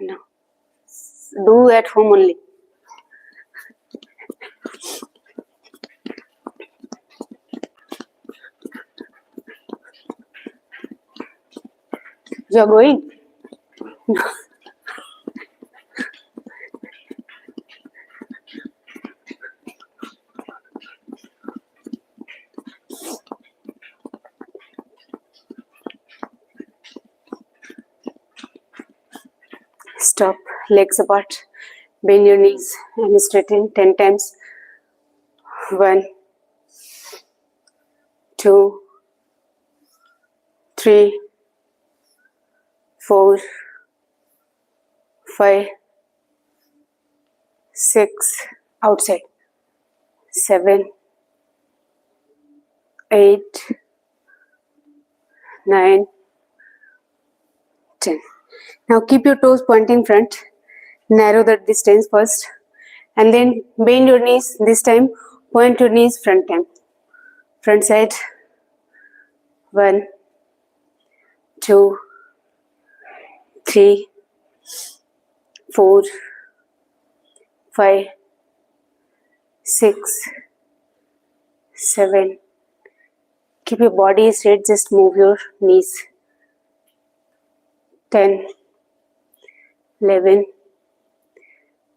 No. Do at home only. You are going? No. Stop, legs apart, bend your knees and straighten 10 times. 1, 2, 3, 4, 5, 6, outside, 7, 8, 9, 10. Now keep your toes pointing front. Narrow the distance first and then bend your knees. This time point your knees front time. Front side. 1, 2, 3, 4, 5, 6, 7. Keep your body straight, just move your knees. 10, 11,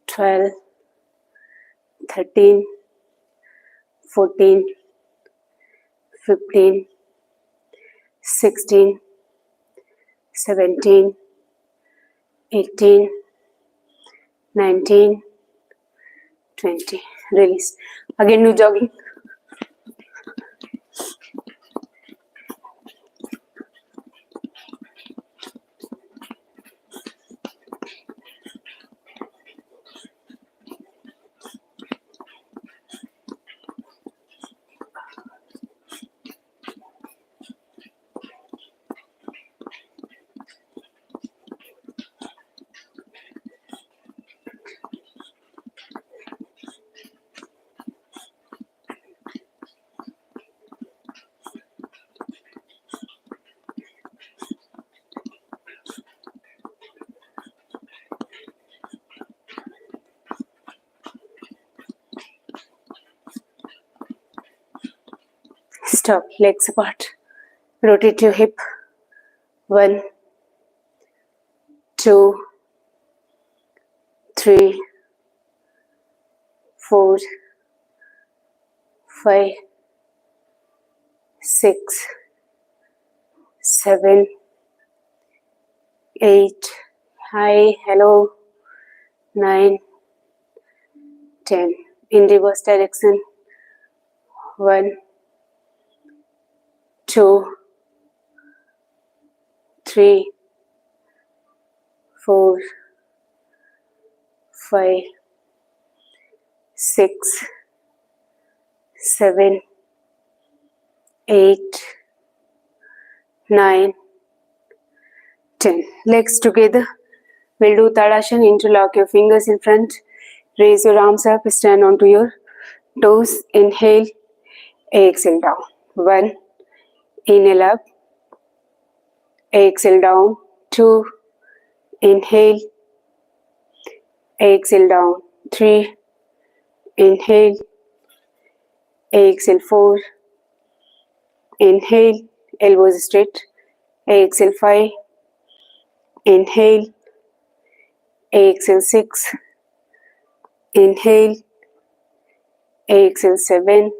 12, 13, 14, 15, 16, 17, 18, 19, 20. Release. Again do jogging. Stop, legs apart. Rotate your hip. 1, 2, 3, 4, 5, 6, 7, 8. Hi, hello. 9, 10. In reverse direction. 1, 2, 3, 4, 5, 6, 7, 8, 9, 10. Legs together. We'll do Tadasana. Interlock your fingers in front. Raise your arms up. Stand onto your toes. Inhale. Exhale down. 1. Inhale up. Exhale down. 2. Inhale. Exhale down. 3. Inhale. Exhale 4. Inhale. Elbows straight. Exhale 5. Inhale. Exhale 6. Inhale. Exhale 7.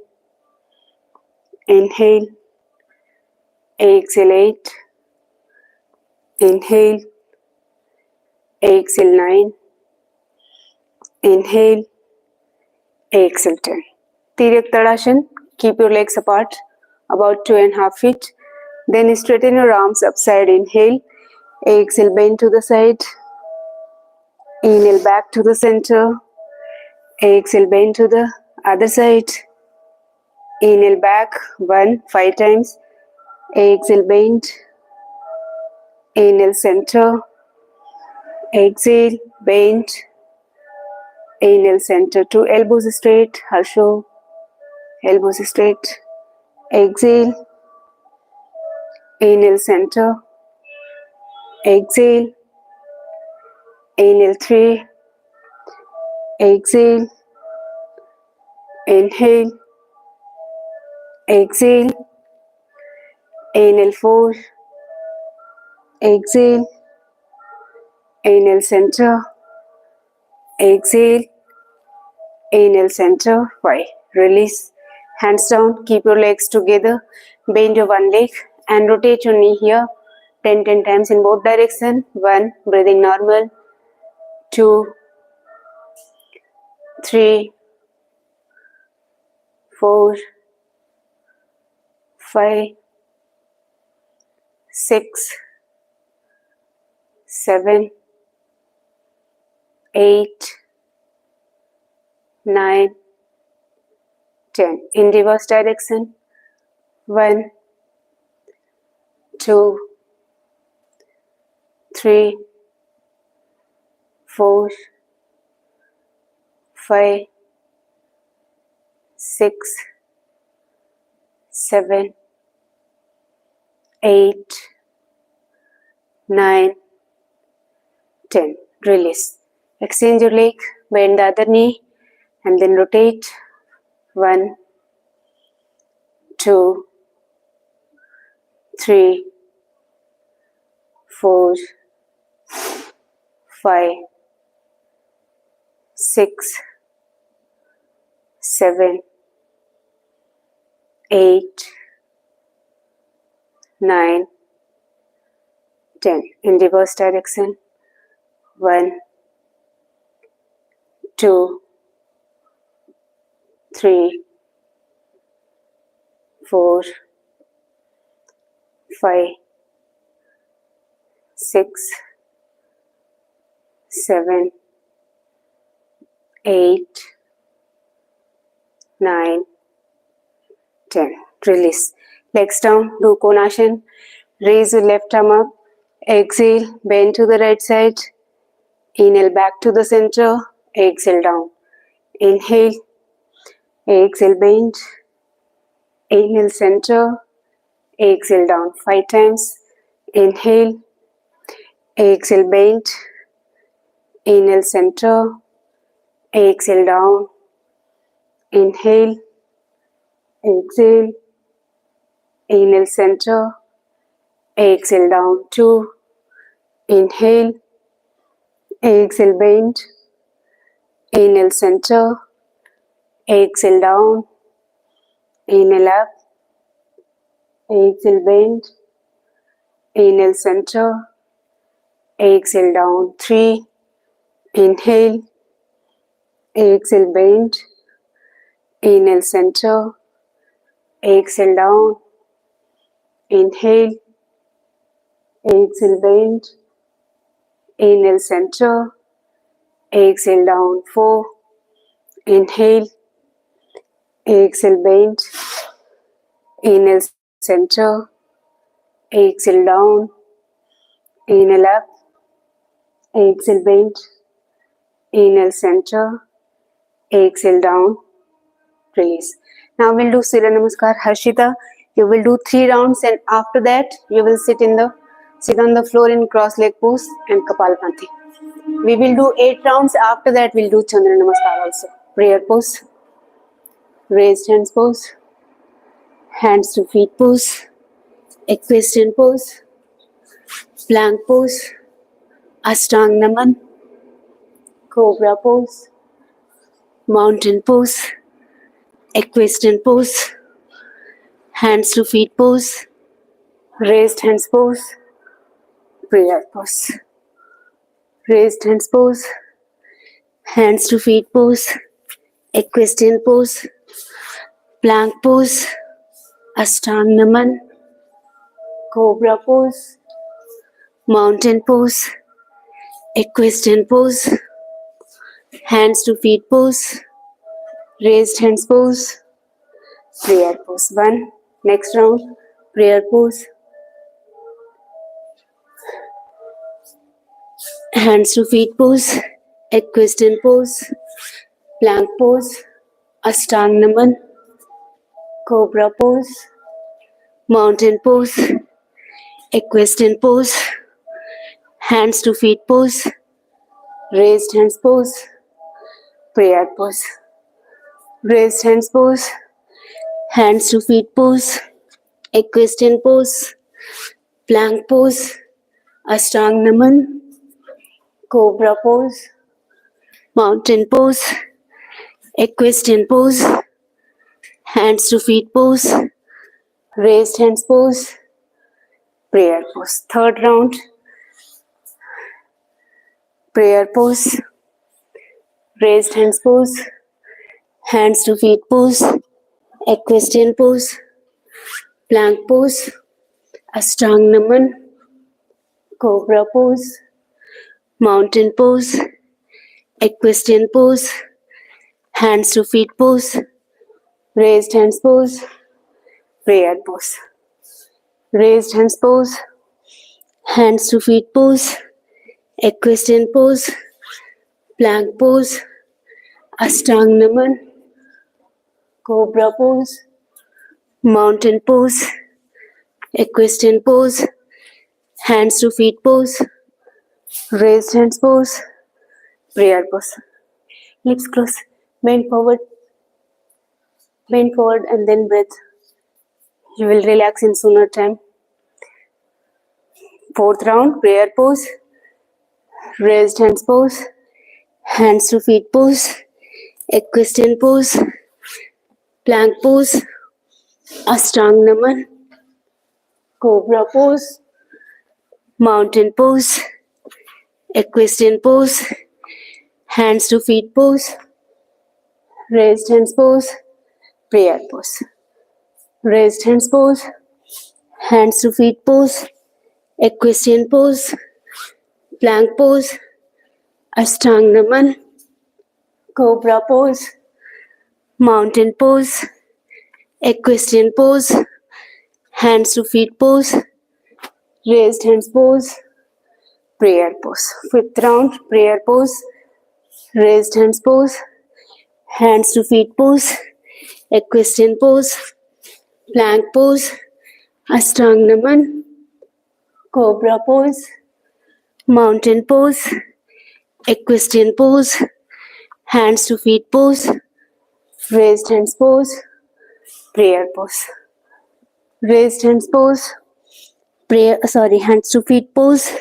Inhale. Exhale 8. Inhale. Exhale 9. Inhale. Exhale 10. Tiryak Tadasana. Keep your legs apart about 2.5 feet. Then straighten your arms upside. Inhale. Exhale, bend to the side. Inhale back to the center. Exhale, bend to the other side. Inhale back. 1, 5 times. Exhale, bend. Inhale, center. Exhale, bend. Inhale, center. 2 elbows straight. Harsho. Elbows straight. Exhale. Inhale, center. Exhale. Inhale 3, exhale, inhale, exhale, inhale 4, exhale, inhale center, exhale, inhale center, 5. Release, hands down, keep your legs together, bend your one leg and rotate your knee here 10 times in both directions. 1, breathing normal, 2, 3, 4, 5, 6, 7, 8, 9, 10. In reverse direction. 1, 2, 3, 4, 5, 6, 7, 8, 9, 10. Release. Extend your leg, bend the other knee and then rotate. 1, 2, 3, 4, 5, 6, 7, 8, 9, 10. In reverse direction. 1, 2, 3, 4, 5, 6, 7, 8, 9, 10. Release. Legs down, do Konasana. Raise your left arm up. Exhale, bend to the right side. Inhale back to the center. Exhale down. Inhale. Exhale, bend. Inhale, center. Exhale down 5 times. Inhale. Exhale, bend. Inhale, center. Exhale down. Inhale. Exhale. Inhale, center. Exhale down 2. Inhale. Exhale, bend. Inhale, center. Exhale down. Inhale up. Exhale, bend. Inhale, center. Exhale down 3. Inhale. Exhale, bend. Inhale, center. Exhale down. Inhale. Exhale, bend. Inhale, center. Exhale down 4. Inhale. Exhale, bend. Inhale, center. Exhale down. Inhale up. Exhale, bend. Inhale, center. Exhale down. Release. Now we'll do Surya Namaskar, Harshita. You will do 3 rounds and after that you will sit on the floor in cross leg pose and Kapalbhati. We will do 8 rounds. After that we'll do Chandra Namaskar also. Prayer pose, raised hands pose, hands to feet pose, equestrian pose, plank pose, Ashtang Naman, cobra pose, mountain pose, equestrian pose, hands to feet pose, raised hands pose, prayer pose, raised hands pose, hands to feet pose, equestrian pose, plank pose, Ashtang Naman, cobra pose, mountain pose, equestrian pose, hands to feet pose, raised hands pose, prayer pose. 1. Next round, prayer pose, hands to feet pose, equestrian pose, plank pose, Ashtang Naman, cobra pose, mountain pose, equestrian pose, hands to feet pose, Raised hands pose, prayer pose. Raised hands pose, hands to feet pose, equestrian pose, plank pose, Ashtang Naman, cobra pose, mountain pose, equestrian pose, hands to feet pose, raised hands pose, prayer pose. Third round, prayer pose, raised hands pose, hands to feet pose, equestrian pose, plank pose, Ashtang Naman, cobra pose, mountain pose, equestrian pose, hands to feet pose, raised hands pose, prayer pose. Raised hands pose, hands to feet pose, equestrian pose, plank pose, Ashtang Naman, cobra pose, mountain pose, equestrian pose, hands to feet pose, raised hands pose, prayer pose. Lips close, bend forward and then breath. You will relax in sooner time. Fourth round, prayer pose, raised hands pose, hands to feet pose, equestrian pose, plank pose, Ashtang Naman, cobra pose, mountain pose, equestrian pose, hands to feet pose, raised hands pose, prayer pose. Raised hands pose, hands to feet pose, equestrian pose, plank pose, Ashtang Naman, cobra pose, mountain pose, equestrian pose, hands to feet pose, raised hands pose, prayer pose. Fifth round, prayer pose, raised hands pose, hands to feet pose, equestrian pose, plank pose, Ashtang Naman, cobra pose, mountain pose, equestrian pose, hands to feet pose, raised hands pose, prayer pose. Raised hands pose, hands to feet pose,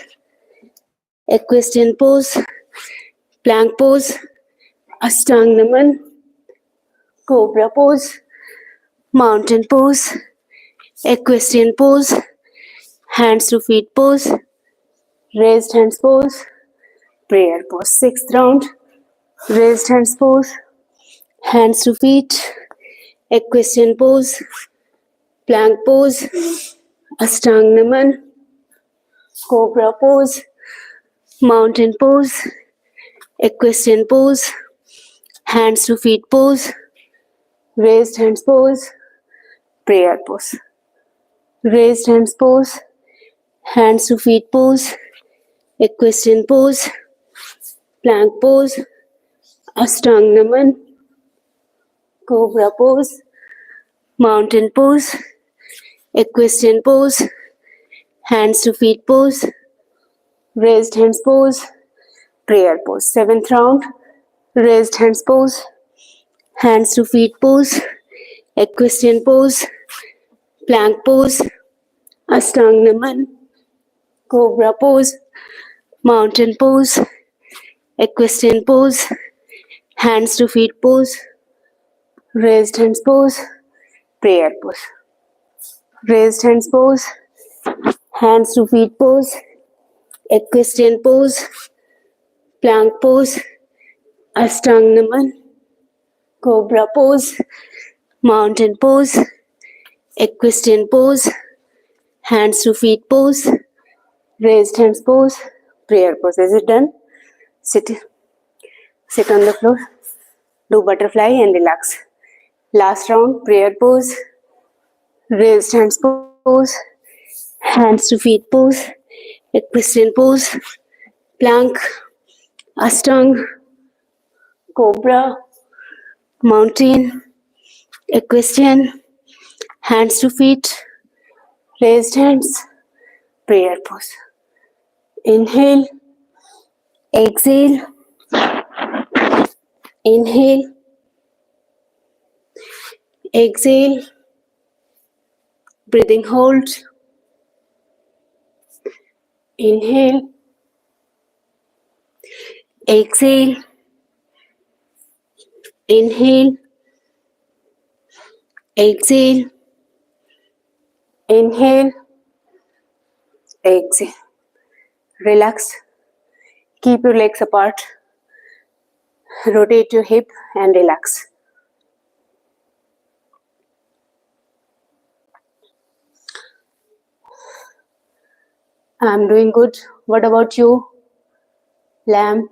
equestrian pose, plank pose, Ashtang Naman, cobra pose, mountain pose, equestrian pose, hands to feet pose, raised hands pose, prayer pose. Sixth round, raised hands pose, hands to feet, equestrian pose, plank pose, Ashtang Naman, cobra pose, mountain pose, equestrian pose, hands to feet pose, raised hands pose, prayer pose. Raised hands pose, hands to feet pose, equestrian pose, plank pose, Ashtang Naman, cobra pose, mountain pose, equestrian pose, hands to feet pose, raised hands pose, prayer pose. Seventh round, raised hands pose, hands to feet pose, equestrian pose, plank pose, Ashtang Naman, cobra pose, mountain pose, equestrian pose, hands to feet pose, raised hands pose, prayer pose. Raised hands pose, hands to feet pose, equestrian pose, plank pose, Ashtang Naman, cobra pose, mountain pose, equestrian pose, hands to feet pose, raised hands pose, prayer pose. Is it done? Sit on the floor, do butterfly and relax. Last round, prayer pose, raised hands pose, hands to feet pose, equestrian pose, plank, Ashtang, cobra, mountain, equestrian, hands to feet, raised hands, prayer pose. Inhale, exhale, Inhale. Exhale. Breathing hold. Inhale. Exhale. Inhale. Exhale. Inhale. Exhale. Relax. Keep your legs apart. Rotate your hip and relax. I'm doing good. What about you, Lamb?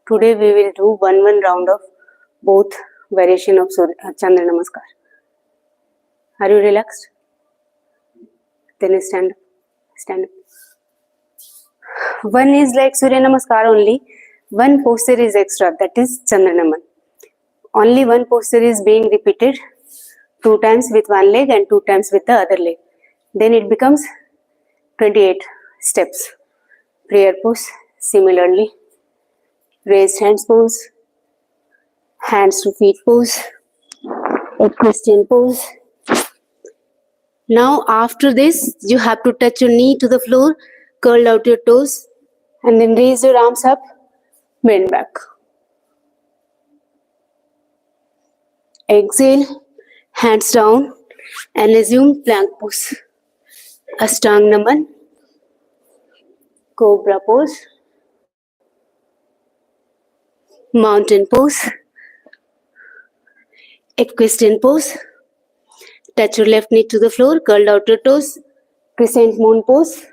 Today we will do one round of both variation of Chandra Namaskar. Are you relaxed? Then stand up. Stand up. One is like Surya Namaskar only. One posture is extra, that is Chandra Naman. Only one posture is being repeated 2 times with one leg and 2 times with the other leg. Then it becomes 28 steps. Prayer pose, similarly. Raised hands pose, hands to feet pose, a Christian pose. Now after this, you have to touch your knee to the floor, curl out your toes, and then raise your arms up, bend back. Exhale, hands down, and assume plank pose. Ashtang Naman, Cobra pose, Mountain pose, Equestrian pose. Touch your left knee to the floor, curl out your toes, Crescent Moon pose.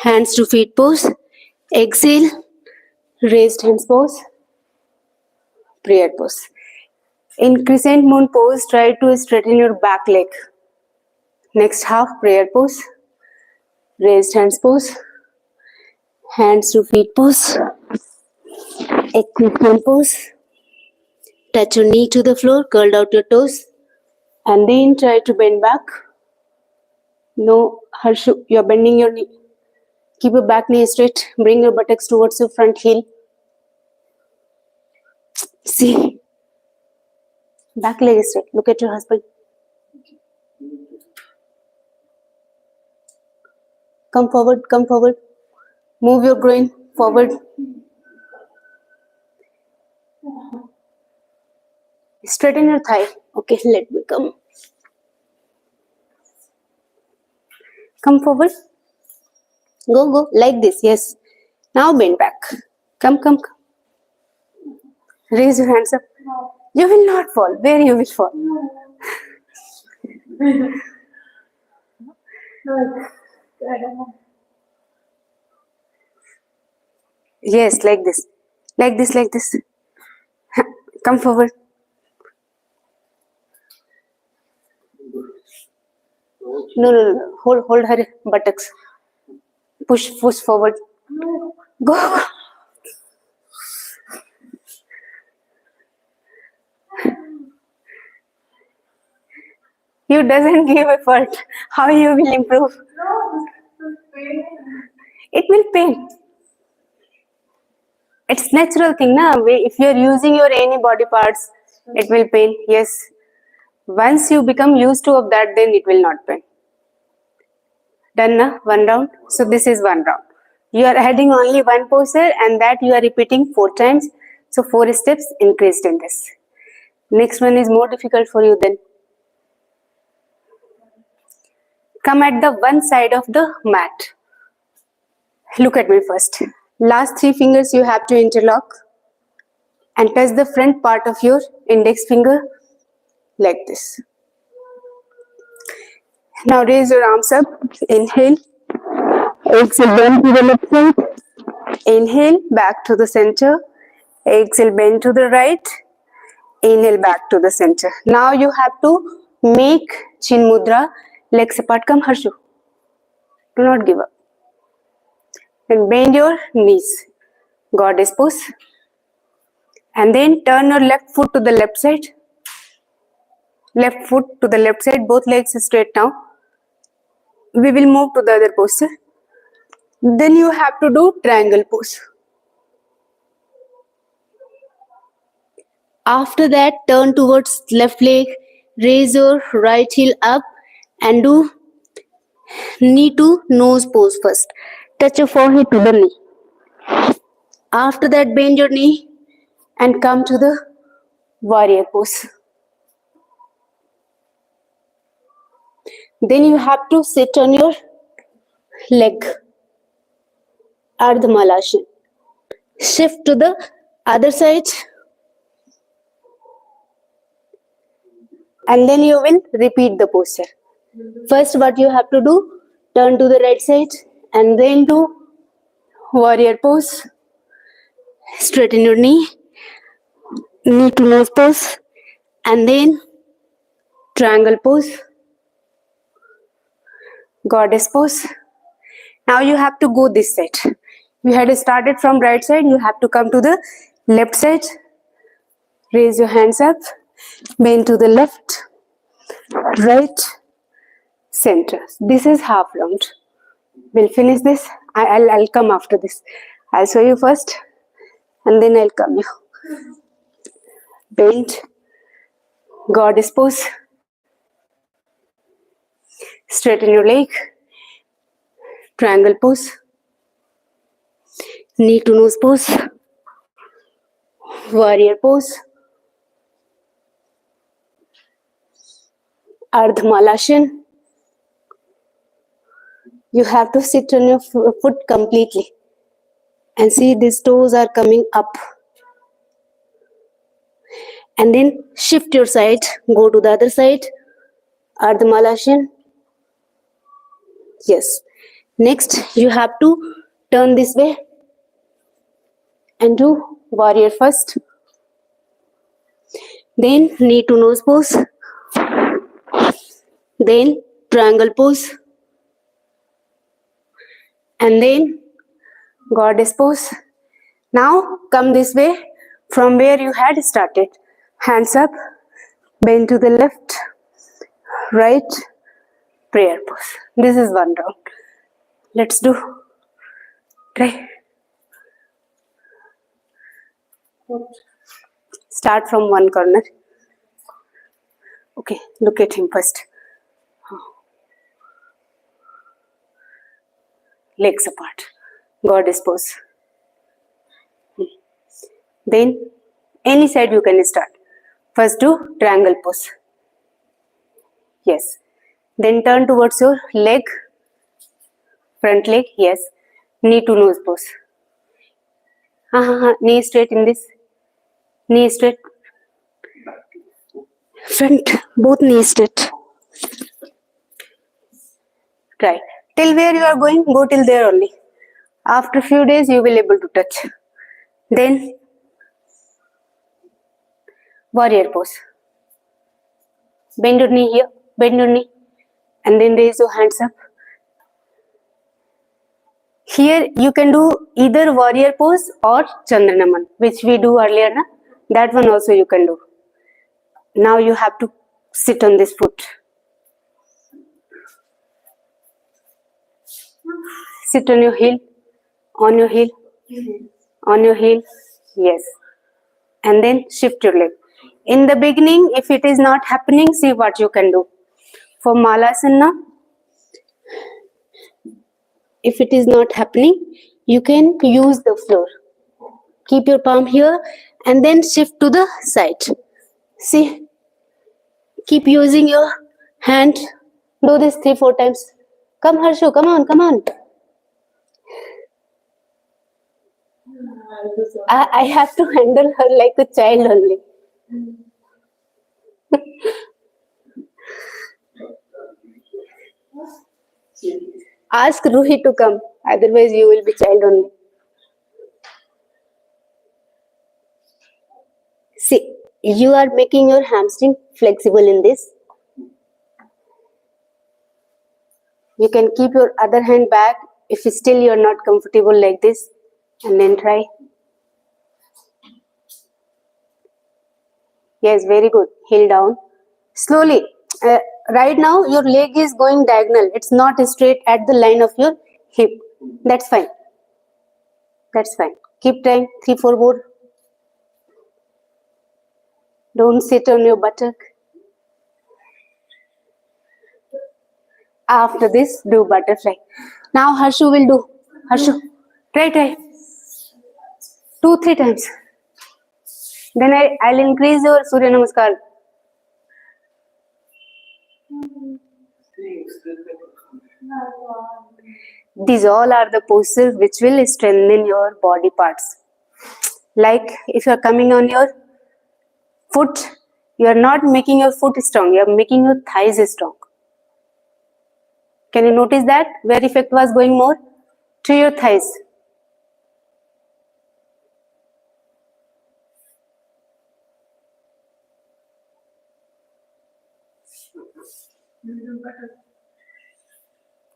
Hands to feet pose. Exhale, raised hands pose, prayer pose. In Crescent Moon pose, try to straighten your back leg. Next half, prayer pose, raised hands pose, hands to feet pose, Equestrian pose. Touch your knee to the floor, curl out your toes, and then try to bend back. No, Harshu, you are bending your knee. Keep your back knee straight. Bring your buttocks towards your front heel. See. Back leg is straight. Look at your husband. Come forward, come forward. Move your groin forward. Straighten your thigh. Okay, let me come. Come forward. Go, go. Like this, yes. Now bend back. Come, come, come. Raise your hands up. You will not fall. Where you will fall? Yes, like this. Like this, like this. Come forward. No, no, no. Hold her buttocks. Push forward. Go. You doesn't give effort. How you will improve? It will pain. It's natural thing, na? If you are using your any body parts, it will pain. Yes. Once you become used to of that, then it will not pain. Done, na? 1 round. So this is 1 round. You are adding only 1 posture and that you are repeating 4 times. So 4 steps increased in this. Next one is more difficult for you then. Come at the one side of the mat. Look at me first. Last 3 fingers you have to interlock and touch the front part of your index finger like this. Now raise your arms up. Inhale. Exhale, bend to the left side. Inhale, back to the center. Exhale, bend to the right. Inhale, back to the center. Now you have to make chin mudra, legs apart. Come, Harshu. Do not give up. And bend your knees. Goddess pose. And then turn your left foot to the left side. Left foot to the left side, both legs straight now. We will move to the other posture. Then you have to do triangle pose. After that, turn towards left leg, raise your right heel up and do knee to nose pose first. Touch your forehead to the knee. After that, bend your knee and come to the warrior pose. Then you have to sit on your leg, Ardha Malasana. Shift to the other side and then you will repeat the posture. First, what you have to do, turn to the right side and then do warrior pose. Straighten your knee, knee to nose pose, and then triangle pose, goddess pose. Now you have to go this side. You had started from right side, you have to come to the left side. Raise your hands up, bend to the left, right, center. This is half round. We'll finish this. I'll come after this. I'll show you first and then I'll come you. Bend, goddess pose. Straighten your leg, triangle pose, knee to nose pose, warrior pose, Ardha Malasana. You have to sit on your foot completely and see these toes are coming up. And then shift your side, go to the other side, Ardha Malasana. Yes. Next, you have to turn this way and do warrior first. Then knee to nose pose. Then triangle pose. And then goddess pose. Now come this way from where you had started. Hands up, bend to the left, right, prayer pose. This is one round. Let's do. Try. Start from one corner. Okay, look at him first. Legs apart. Goddess pose. Then any side you can start. First do triangle pose. Yes. Then turn towards your leg. Front leg. Yes. Knee to nose pose. Knee straight in this. Knee straight. Front. Both knees straight. Try. Till where you are going, go till there only. After few days, you will able to touch. Then warrior pose. Bend your knee here. Bend your knee. And then raise your hands up. Here you can do either warrior pose or Chandra Namaskar, which we do earlier. Na? That one also you can do. Now you have to sit on this foot. Sit on your heel. On your heel. On your heel. Yes. And then shift your leg. In the beginning, if it is not happening, see what you can do. For Malasana, if it is not happening, you can use the floor. Keep your palm here and then shift to the side. See, keep using your hand. Do this 3-4 times. Come, Harshu, come on, come on. I have to handle her like a child only. Ask Ruhi to come, otherwise you will be child only. See, you are making your hamstring flexible in this. You can keep your other hand back if still you are not comfortable like this, and then try. Yes, very good. Heel down. Slowly. Right now, your leg is going diagonal. It's not straight at the line of your hip. That's fine. That's fine. Keep trying. 3, 4 more. Don't sit on your buttock. After this, do butterfly. Now Harshu will do. Harshu, try. 2, 3 times. Then I'll increase your Surya Namaskar. These all are the postures which will strengthen your body parts. Like if you are coming on your foot, you are not making your foot strong, you are making your thighs strong. Can you notice that? Where effect was going more? To your thighs.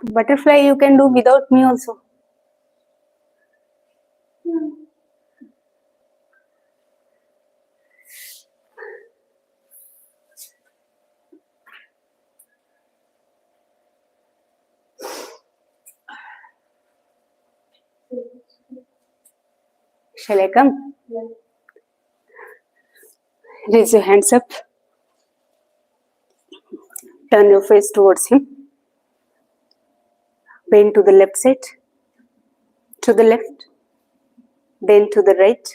Butterfly you can do without me also. Shall I come? Yeah. Raise your hands up. Turn your face towards him. Bend to the left side. To the left. Then to the right.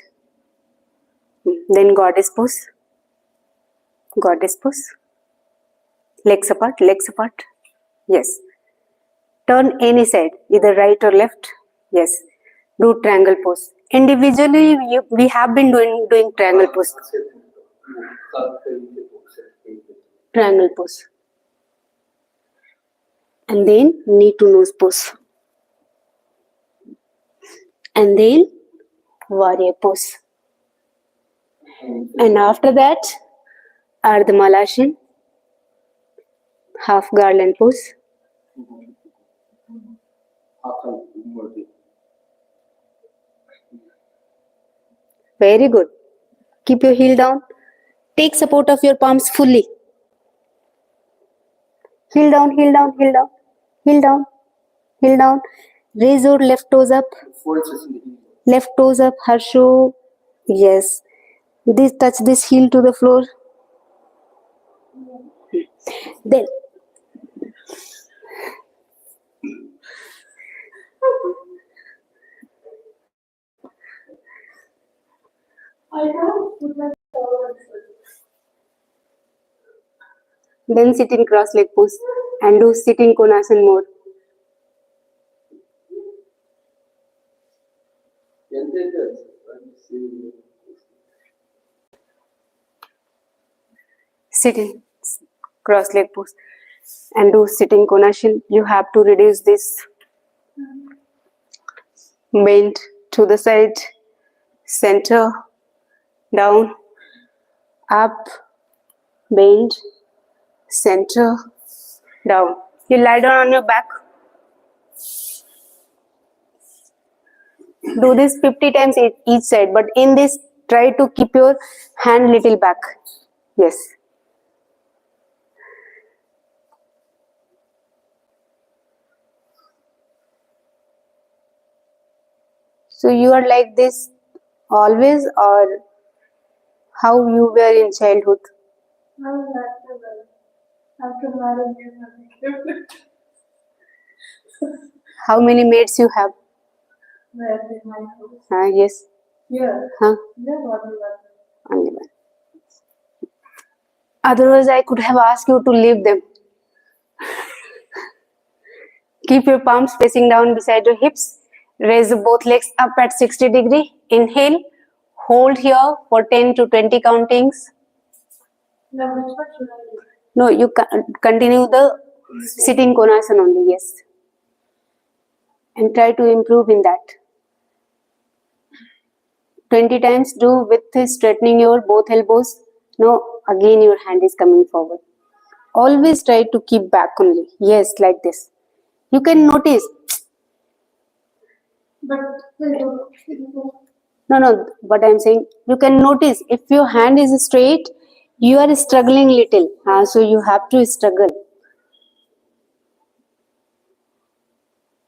Then goddess pose. Goddess pose. Legs apart, legs apart. Yes. Turn any side, either right or left. Yes. Do triangle pose. Individually, we have been doing triangle pose. Triangle pose. And then knee to nose pose. And then warrior pose. And after that, Ardha Malashan, half garland pose. Very good. Keep your heel down. Take support of your palms fully. Heel down, heel down, heel down. Heel down, heel down. Raise your left toes up. Left toes up, Harshu. Yes. Touch this heel to the floor. Then sit in cross leg pose and do sitting konasana mode. Sit in cross leg pose and do sitting konasana. You have to reduce this. Bend to the side, center, down, up, bend, center, down. You lie down on your back. Do this 50 times each side, but in this, try to keep your hand little back. Yes. So you are like this always, or how you were in childhood? After marriage. How many maids you have? Yes. Yeah. Huh? Only one. Otherwise, I could have asked you to leave them. Keep your palms facing down beside your hips. Raise both legs up at 60 degrees. Inhale. Hold here for 10 to 20 countings. No, you continue the sitting konasana only. Yes. And try to improve in that. 20 times do with straightening your both elbows. No, again your hand is coming forward. Always try to keep back only. Yes, like this. You can notice. No, what I am saying, you can notice if your hand is straight, You are struggling little, so you have to struggle.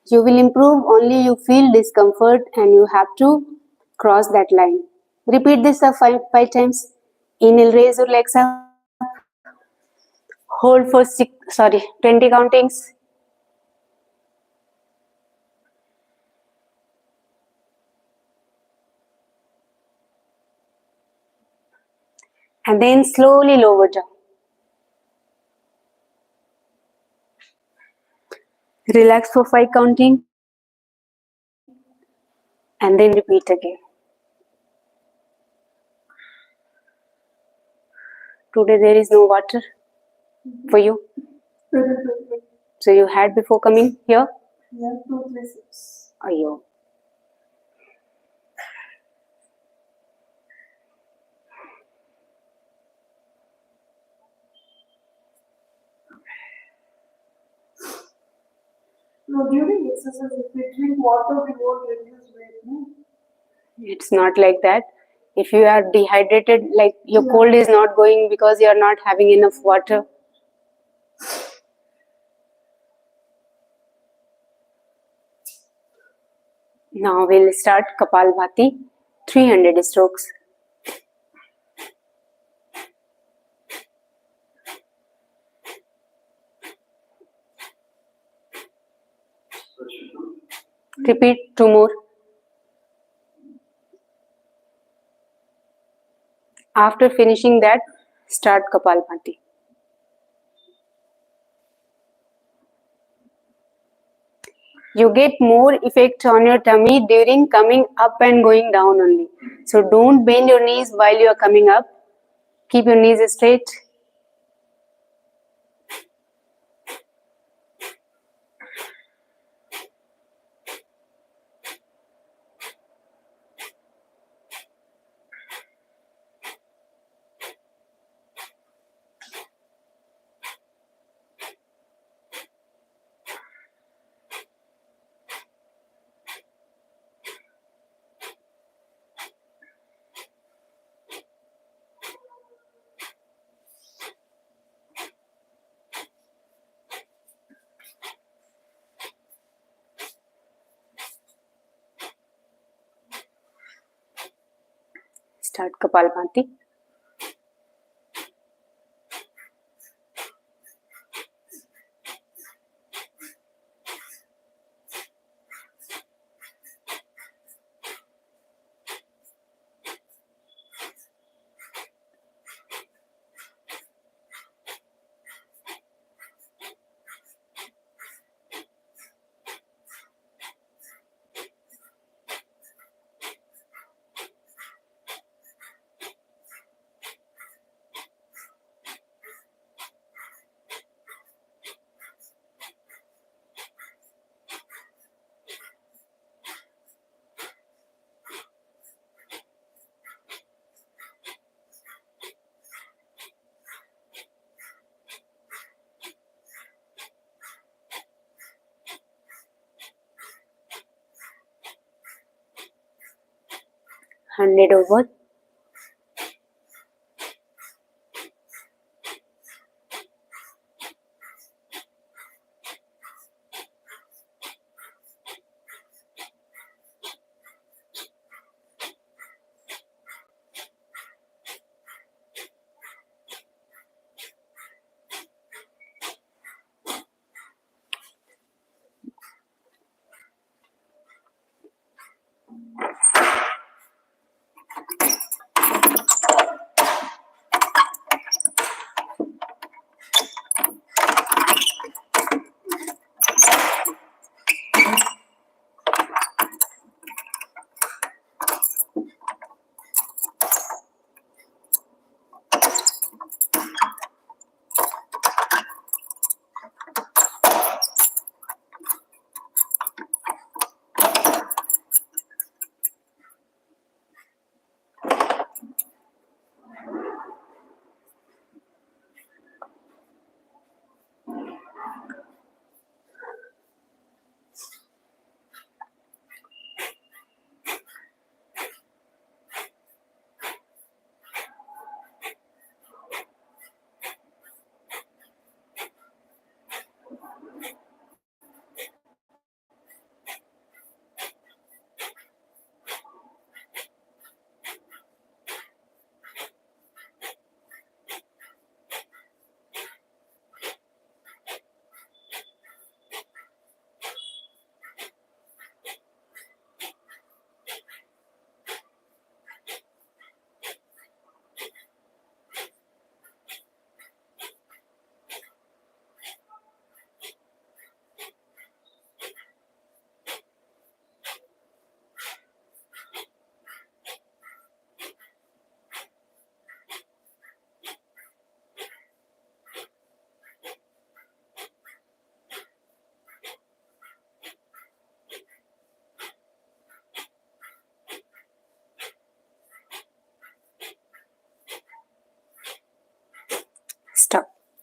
You will improve only you feel discomfort and you have to cross that line. Repeat this five times. Inhale, raise your legs up. Hold for 20 countings. And then slowly lower down. Relax for 5 counting. And then repeat again. Today there is no water for you. So you had before coming here? Yeah, 2, 3 sips. Ayyo. No, during exercise, if we drink water, we won't reduce weight. No? It's not like that. If you are dehydrated, like your cold is not going because you are not having enough water. Now we'll start Kapalbhati, 300 strokes. Repeat 2 more. After finishing that, start Kapalbhati. You get more effect on your tummy during coming up and going down only. So don't bend your knees while you are coming up. Keep your knees straight. Start Kapalbhati. Hand it over.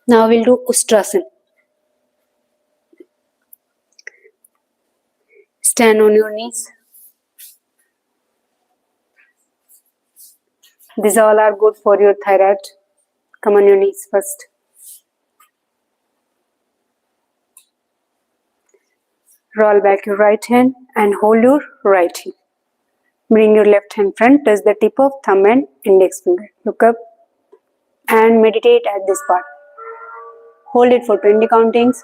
Now we'll do Ustrasana. Stand on your knees. These all are good for your thyroid. Come on your knees first. Roll back your right hand and hold your right heel. Bring your left hand front, touch the tip of thumb and index finger. Look up and meditate at this part. Hold it for 20 countings.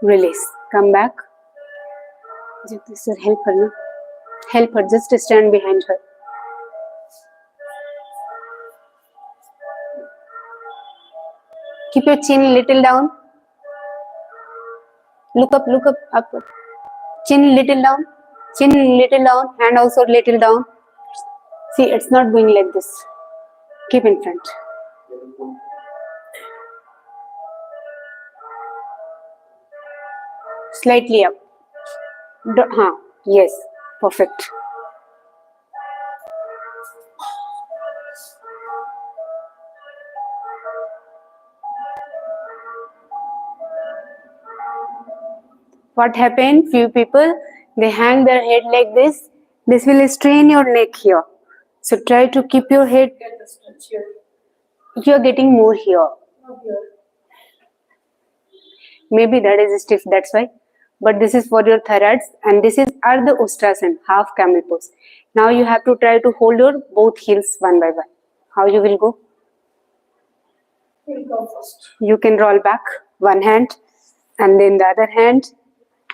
Release. Come back. Sir, help her. No? Help her. Just stand behind her. Keep your chin little down. Look up, up. Chin little down. Chin little down. Hand also little down. See, it's not going like this. Keep in front. Slightly up. Yes. Perfect. What happened? Few people, they hang their head like this. This will strain your neck here. So try to keep your head. You are getting more here. Maybe that is stiff, that's why. But this is for your thyroids, and this is Ardha Ustrasana, half camel pose. Now you have to try to hold your both heels one by one. How you will go? We'll go first. You can roll back one hand and then the other hand.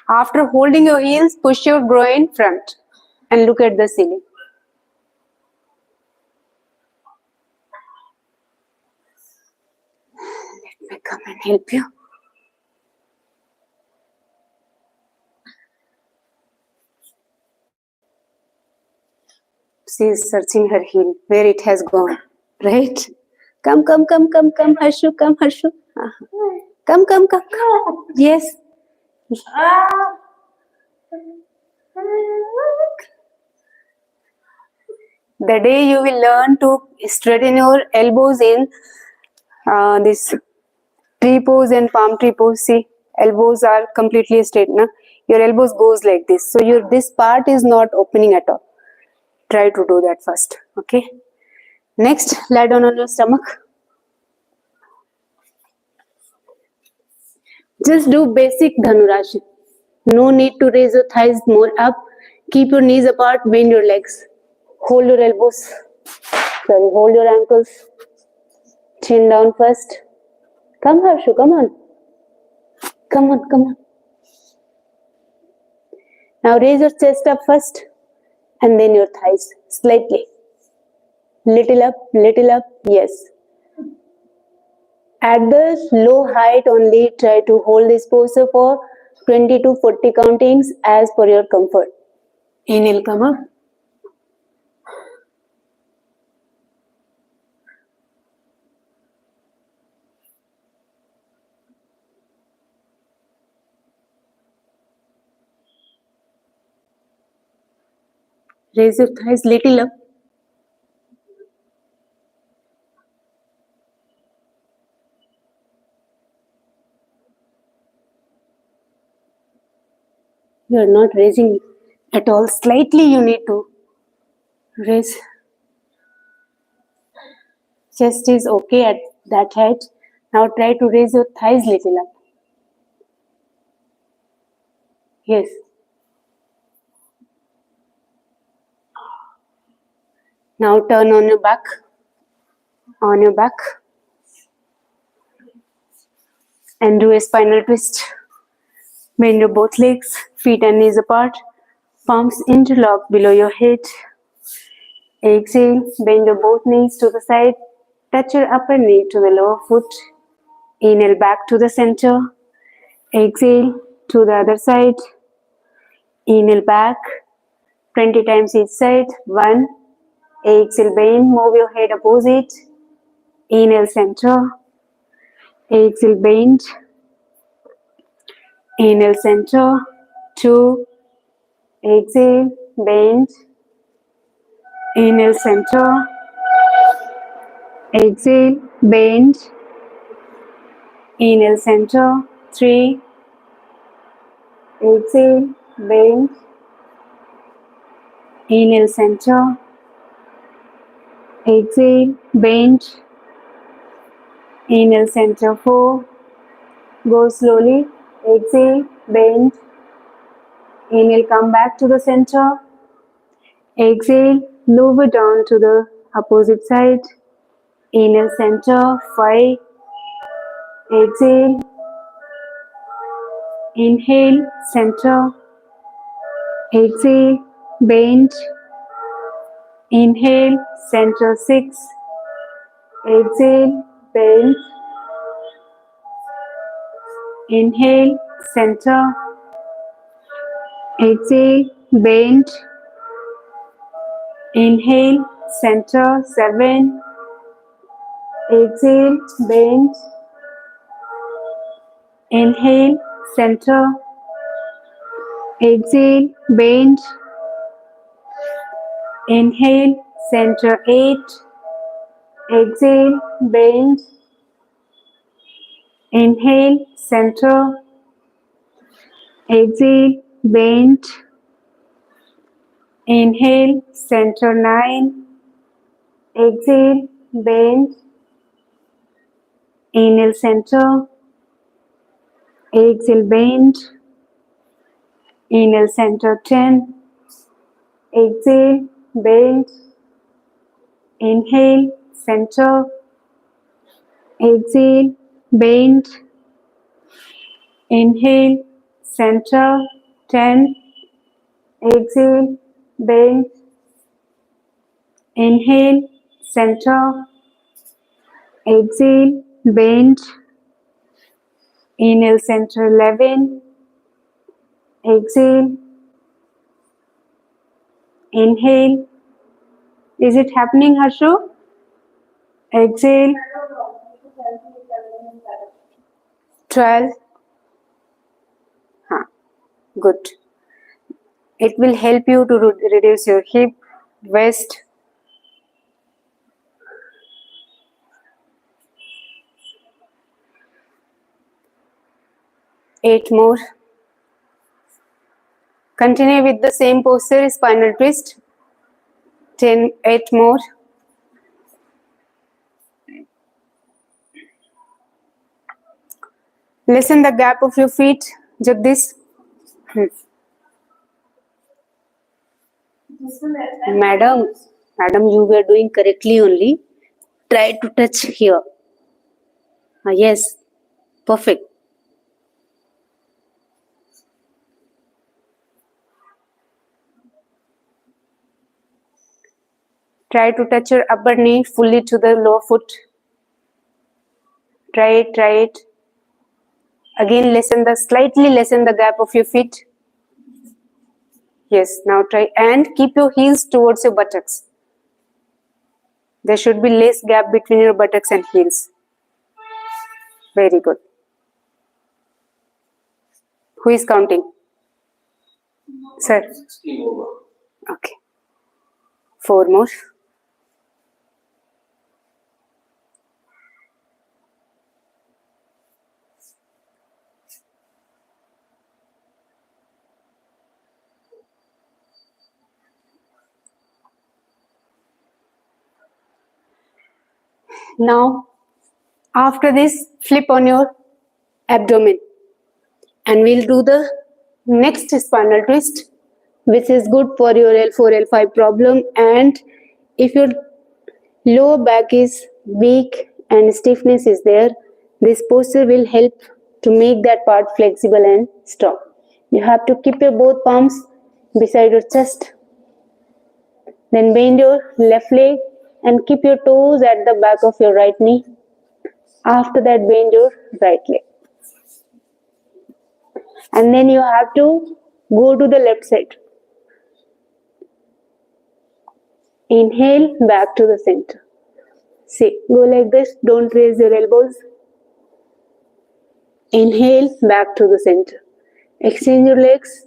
After holding your heels, push your groin front and look at the ceiling. Let me come and help you. She is searching her heel, where it has gone, right? Come, Harshu, come, Harshu. Come. Yes. The day you will learn to straighten your elbows in this tree pose and palm tree pose, see, elbows are completely straight, na? Your elbows goes like this. So this part is not opening at all. Try to do that first, okay? Next, lie down on your stomach. Just do basic Dhanurashana. No need to raise your thighs more up. Keep your knees apart, bend your legs. Hold your elbows. Hold your ankles. Chin down first. Come, Harshu, come on. Come on. Now raise your chest up first and then your thighs slightly. Little up, yes. At the low height only, try to hold this posture for 20 to 40 countings as per your comfort. Inhale, come up. Raise your thighs little up. You are not raising at all. Slightly you need to raise. Chest is okay at that height. Now try to raise your thighs little up. Yes. Now turn on your back. And do a spinal twist. Bend your both legs, feet and knees apart. Palms interlock below your head. Exhale, bend your both knees to the side. Touch your upper knee to the lower foot. Inhale back to the center. Exhale to the other side. Inhale back. 20 times each side. 1. Exhale, bend. Move your head opposite. Inhale, center. Exhale, bend. Inhale, center. 2. Exhale, bend. Inhale, center. Exhale, bend. Inhale, center. 3. Exhale, bend. Inhale, center. Exhale, bend. Inhale, center. 4. Go slowly. Exhale, bend. Inhale, come back to the center. Exhale, lower down to the opposite side. Inhale, center. 5. Exhale. Inhale, center. Exhale, bend. Inhale, center. 6. Exhale, bend. Inhale, center. Exhale, bend. Inhale, center. 7. Exhale, bend. Inhale, center. Exhale, bend. Inhale, center. 8. Exhale, bend. Inhale, center. Exhale, bend. Inhale, center. 9. Exhale, bend. Inhale, center. Exhale, bend. Inhale, center. 10. Exhale, bend. Inhale, center. Exhale, bend. Inhale, center. 10. Exhale, bend. Inhale, center. Exhale, bend. Inhale, center. 11. Exhale. Inhale. Is it happening, Harshu? Exhale. 12. Good. It will help you to reduce your hip, waist. Eight more. Continue with the same posture, spinal twist. 8 more. Listen the gap of your feet, Jagdish. Madam, you were doing correctly only. Try to touch here. Yes, perfect. Try to touch your upper knee fully to the lower foot. Try it. Again, slightly lessen the gap of your feet. Yes, now try and keep your heels towards your buttocks. There should be less gap between your buttocks and heels. Very good. Who is counting? Sir. Okay. 4 more. Now, after this, flip on your abdomen and we'll do the next spinal twist, which is good for your L4, L5 problem. And if your lower back is weak and stiffness is there, this posture will help to make that part flexible and strong. You have to keep your both palms beside your chest. Then bend your left leg and keep your toes at the back of your right knee. After that, bend your right leg. And then you have to go to the left side. Inhale, back to the center. See, go like this, don't raise your elbows. Inhale, back to the center. Extend your legs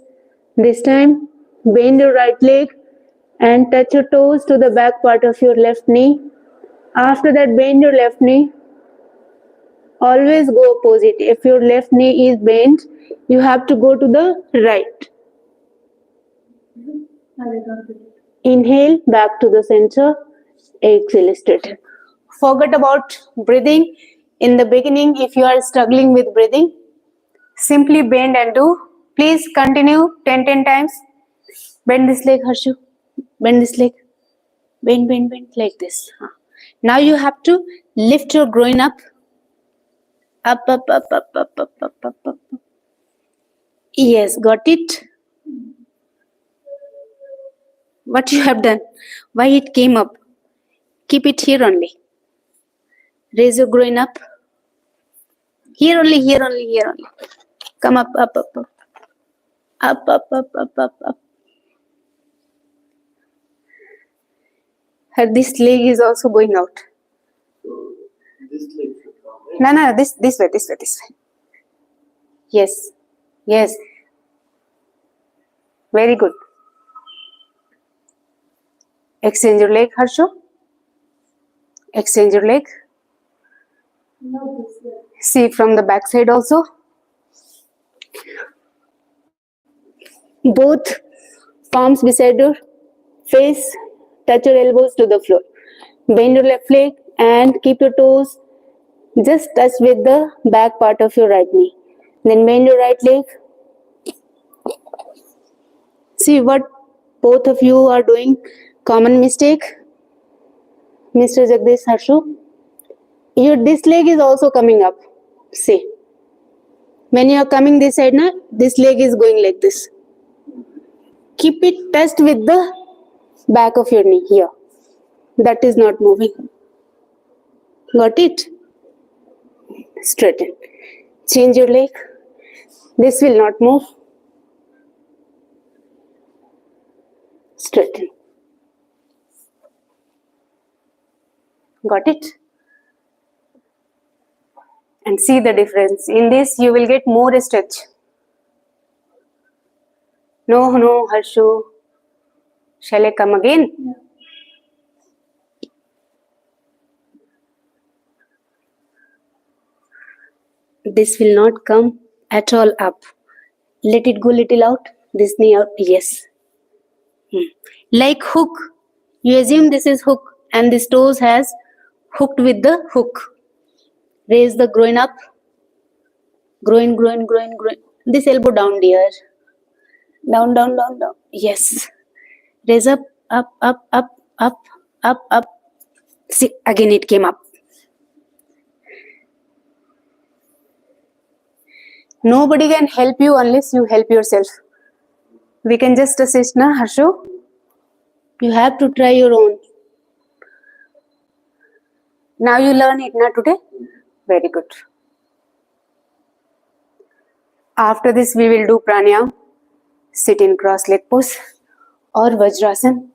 This time, bend your right leg and touch your toes to the back part of your left knee. After that, bend your left knee. Always go opposite. If your left knee is bent, you have to go to the right. Inhale, back to the center. Exhale, straighten. Forget about breathing. In the beginning, if you are struggling with breathing, simply bend and do. Please continue 10 times. Bend this leg, Harshu. Bend this leg. Bend, like this. Now you have to lift your groin up. Up. Yes, got it? What you have done? Why it came up? Keep it here only. Raise your groin up. Here only. Come up. Up. This leg is also going out. This leg should come, right? No, this way. Yes. Very good. Extend your leg, Harshu. Extend your leg. No, this leg. See from the back side also. Both palms beside your face. Touch your elbows to the floor. Bend your left leg and keep your toes just touch with the back part of your right knee. Then bend your right leg. See what both of you are doing. Common mistake. Mr. Jagdish, Harshu. This leg is also coming up. See. When you are coming this side, this leg is going like this. Keep it touched with the back of your knee here. That is not moving. Got it? Straighten. Change your leg. This will not move. Straighten. Got it? And see the difference. In this, you will get more stretch. No, Harshu. Shall I come again? Yeah. This will not come at all up. Let it go little out. This knee out. Yes. Like hook. You assume this is hook and this toes has hooked with the hook. Raise the groin up. Groin. This elbow down, dear. Down. Yes. Raise up. See, again it came up. Nobody can help you unless you help yourself. We can just assist, na, Harshu? You have to try your own. Now you learn it, na, today? Very good. After this, we will do pranayam. Sit in cross leg pose or Vajrasan.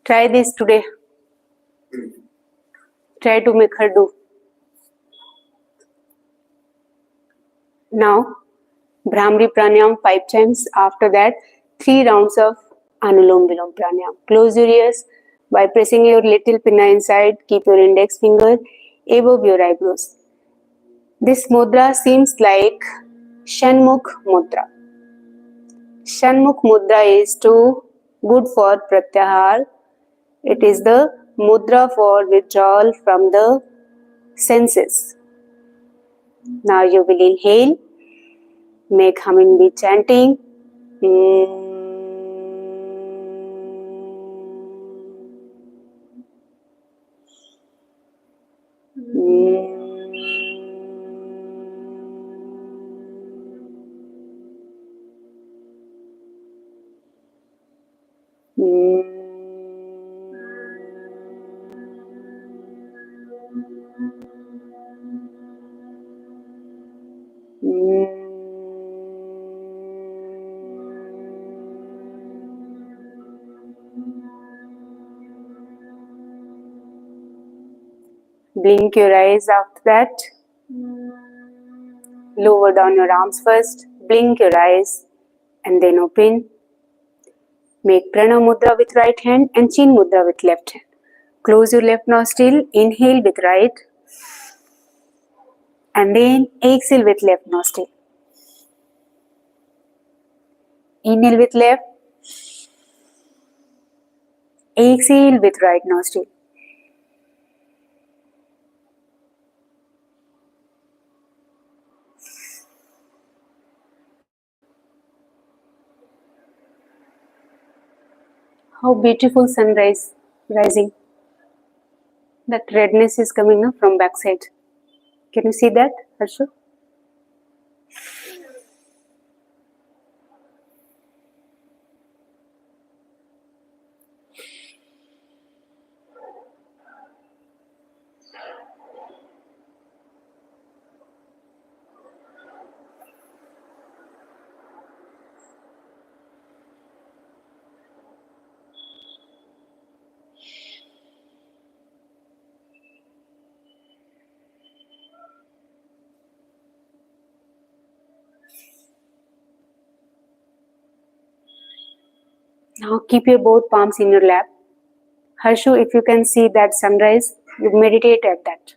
Try this today. Try to make her do. Now, Brahmari pranayam 5 times. After that, 3 rounds of Anulom Vilom pranayam. Close your ears by pressing your little pinna inside. Keep your index finger above your eyebrows. This mudra seems like Shanmukh mudra. Shanmukh mudra is too good for pratyahar. It is the mudra for withdrawal from the senses. Now you will inhale. Make humming be chanting. Blink your eyes after that. Lower down your arms first. Blink your eyes and then open. Make Pranav Mudra with right hand and Chin Mudra with left hand. Close your left nostril. Inhale with right. And then exhale with left nostril. Inhale with left. Exhale with right nostril. How beautiful sunrise rising. That redness is coming up from backside. Can you see that, Harshu? Now keep your both palms in your lap. Harshu, if you can see that sunrise, you meditate at that.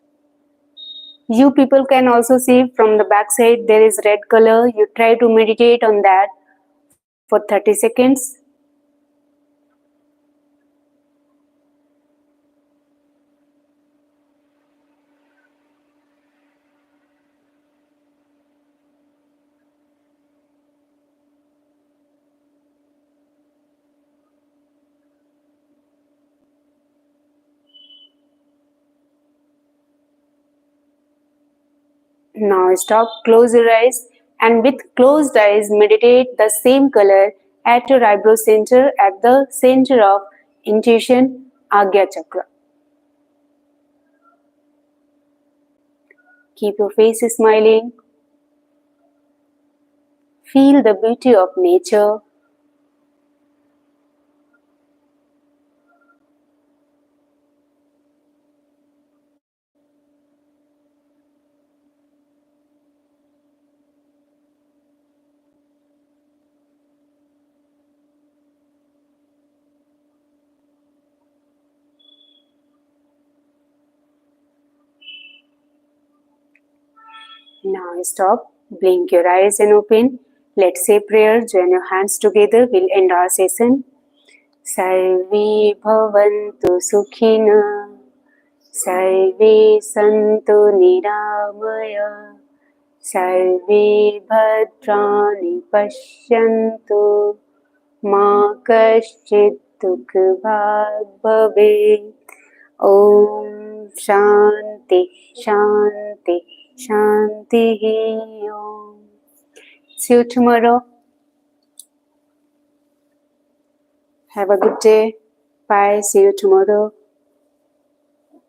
You people can also see from the back side there is red color. You try to meditate on that for 30 seconds. Now stop, close your eyes, and with closed eyes meditate the same color at your eyebrow center, at the center of intuition, Agya Chakra. Keep your face smiling. Feel the beauty of nature. Now stop, blink your eyes and open. Let's say prayer, join your hands together, we'll end our session. Sarve bhavantu sukhina, sarve santu niramaya, sarve bhadrani pashyantu, ma kaschit dukha bhavet. Om Shanti Shanti Shanti Om. See you tomorrow. Have a good day. Bye. See you tomorrow.